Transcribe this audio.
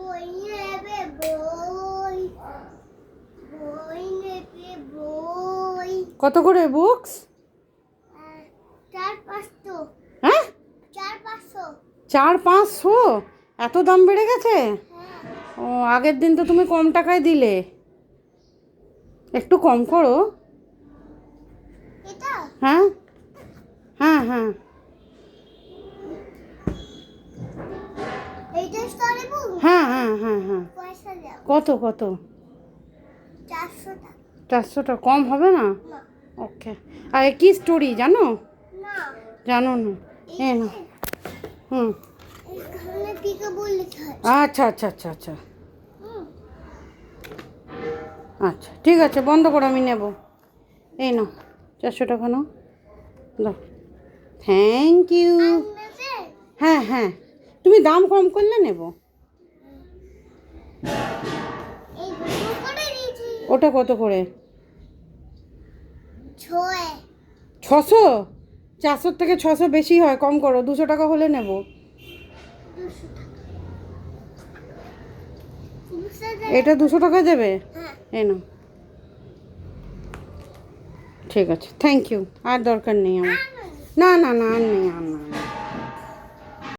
বই নেবে বই, বই নেবে বই। কত করে বুকস? 4-500। হ্যাঁ, 4-500। 400-500? এত দাম বেড়ে গেছে? হ্যাঁ। ও, আগের দিন তো তুমি কম টাকায় দিলে, একটু কম করো। এটা হ্যাঁ হ্যাঁ হ্যাঁ। এইটা স্টোরি বুক। হ্যাঁ হ্যাঁ হ্যাঁ হ্যাঁ। পয়সা দাও। কত কত? 400 টাকা। 400 টাকা কম হবে না? না। ওকে। আর কি স্টোরি জানো? না। জানো না? হ্যাঁ না। হুম। এখানে পিকাবু লেখা আছে। আচ্ছা আচ্ছা আচ্ছা আচ্ছা হুম। আচ্ছা, ঠিক আছে, বন্ধ করো, আমি নেব। এই নাও, 400 টাকা নাও, দাও। Thank you. আনবে? হ্যাঁ হ্যাঁ, তুমি দাম কম করলে নেব। এই দুটো করে দিয়েছি। ওটা কত করে? 6। 600? 400 থেকে 600 বেশি হয়, কম করো, 200 টাকা হলে নেব। 200 টাকা। 200 টাকা। এটা 200 টাকা দেবে? হ্যাঁ। এই নাও। ঠিক আছে, থ্যাংক ইউ, আর দরকার নেই আমার। আনো। না না না, আর নেই, আর না।